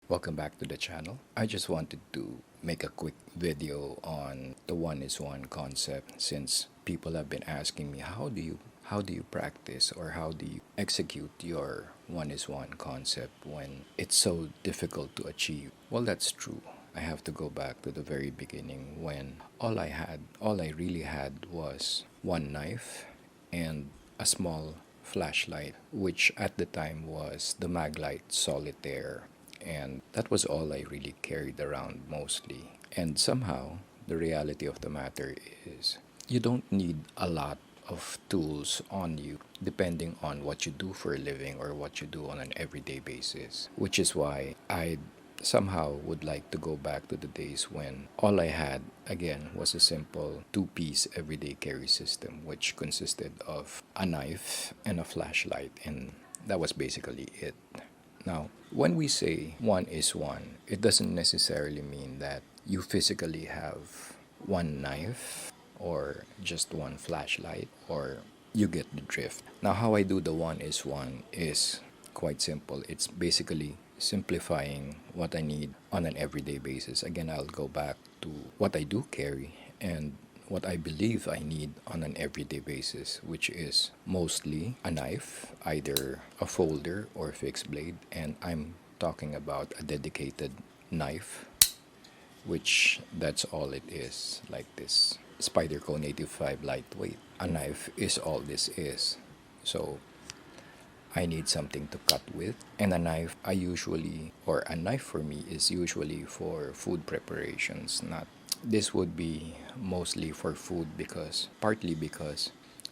Welcome back to the channel. I just wanted to make a quick video on the one is one concept since people have been asking me how do you practice or how do you execute your one is one concept when it's so difficult to achieve. Well, that's true. I have to go back to the very beginning when all I really had was one knife and a small flashlight, which at the time was the Maglite Solitaire, and that was all I really carried around mostly. And somehow, the reality of the matter is you don't need a lot of tools on you depending on what you do for a living or what you do on an everyday basis, which is why I somehow would like to go back to the days when all I had again was a simple two-piece everyday carry system, which consisted of a knife and a flashlight, and that was basically it. Now, when we say one is one, it doesn't necessarily mean that you physically have one knife or just one flashlight, or you get the drift. Now, how I do the one is quite simple. It's basically simplifying what I need on an everyday basis. Again, I'll go back to what I do carry and what I believe I need on an everyday basis, which is mostly a knife, either a folder or a fixed blade, and I'm talking about a dedicated knife, which that's all it is, like this Spyderco Native 5 lightweight. A knife is all this is. So I need something to cut with, and a knife for me is usually for food preparations. Not This would be mostly for food, because partly because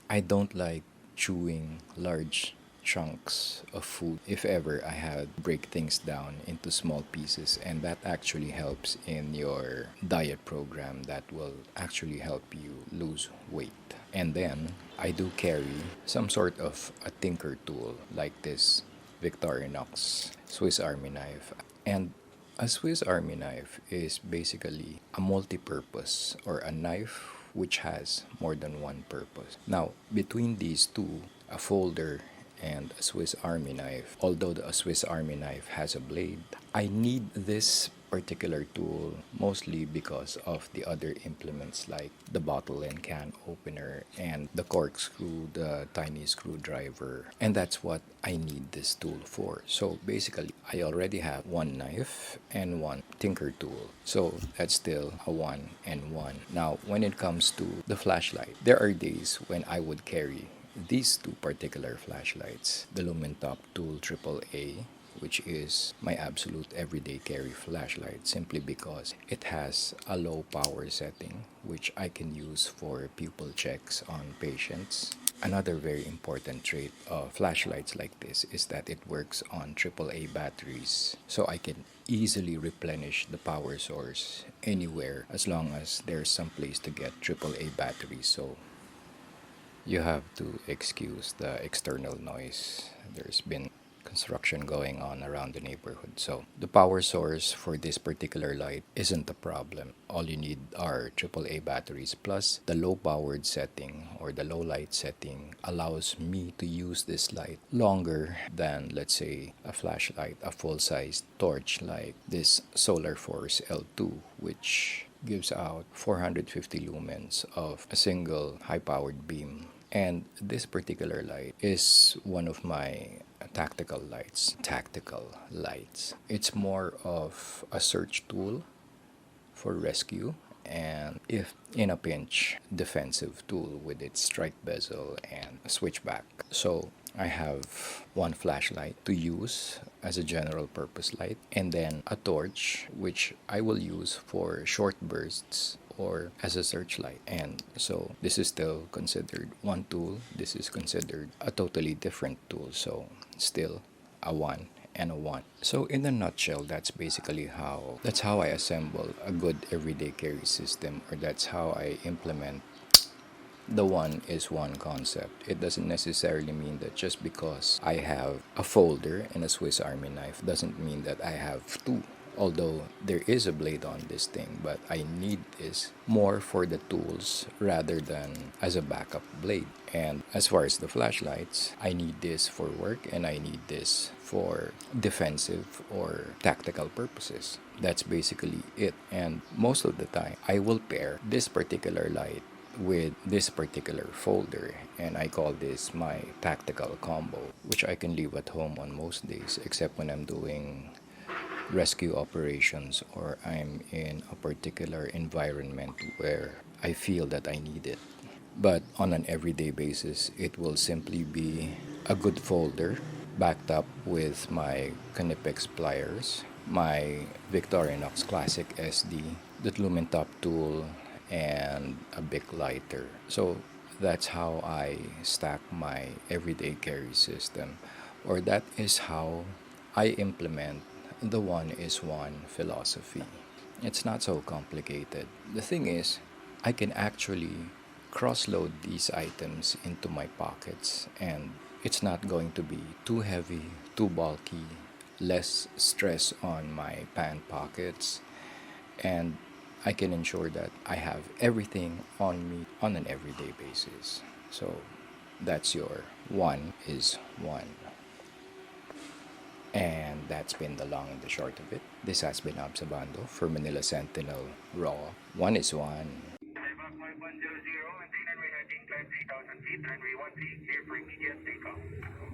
I don't like chewing large chunks of food. If ever I had break things down into small pieces, and that actually helps in your diet program, that will actually help you lose weight. And then I do carry some sort of a tinker tool like this Victorinox Swiss Army knife. And a Swiss Army knife is basically a multi-purpose, or a knife which has more than one purpose. Now, between these two, a folder and a Swiss Army knife, although the Swiss Army knife has a blade, I need this particular tool mostly because of the other implements like the bottle and can opener and the corkscrew, the tiny screwdriver, and that's what I need this tool for. So basically, I already have one knife and one tinker tool, so that's still a one and one. Now, when it comes to the flashlight, there are days when I would carry these two particular flashlights, the Lumentop Tool AAA, which is my absolute everyday carry flashlight, simply because it has a low power setting, which I can use for pupil checks on patients. Another very important trait of flashlights like this is that it works on AAA batteries, so I can easily replenish the power source anywhere as long as there's some place to get AAA batteries. So you have to excuse the external noise. There's been construction going on around the neighborhood. So the power source for this particular light isn't a problem. All you need are AAA batteries, plus the low powered setting or the low light setting allows me to use this light longer than, let's say, a flashlight, a full-size torch like this Solar Force L2, which gives out 450 lumens of a single high-powered beam. And this particular light is one of my tactical lights. It's more of a search tool for rescue, and if in a pinch, defensive tool with its strike bezel and a switchback. So I have one flashlight to use as a general purpose light, and then a torch which I will use for short bursts or as a searchlight. And so this is still considered one tool. This is considered a totally different tool. So still a one and a one. So in a nutshell, that's how I assemble a good everyday carry system, or that's how I implement the one is one concept. It doesn't necessarily mean that just because I have a folder and a Swiss Army knife doesn't mean that I have two Although there is a blade on this thing, but I need this more for the tools rather than as a backup blade. And as far as the flashlights, I need this for work and I need this for defensive or tactical purposes. That's basically it. And most of the time, I will pair this particular light with this particular folder, and I call this my tactical combo, which I can leave at home on most days except when I'm doing rescue operations or I'm in a particular environment where I feel that I need it. But on an everyday basis, it will simply be a good folder backed up with my Knipex pliers, my Victorinox Classic SD, the Lumen Top tool, and a Bic lighter. So that's how I stack my everyday carry system, or that is how I implement the one is one philosophy. It's not so complicated. The thing is, I can actually cross load these items into my pockets, and it's not going to be too heavy, too bulky, less stress on my pant pockets, and I can ensure that I have everything on me on an everyday basis. So that's your one is one. And that's been the long and the short of it. This has been Absabando for Manila Sentinel Raw. One is one. 5100, maintain runway heading, climb 3,000 feet, runway 13, clear for immediate takeoff.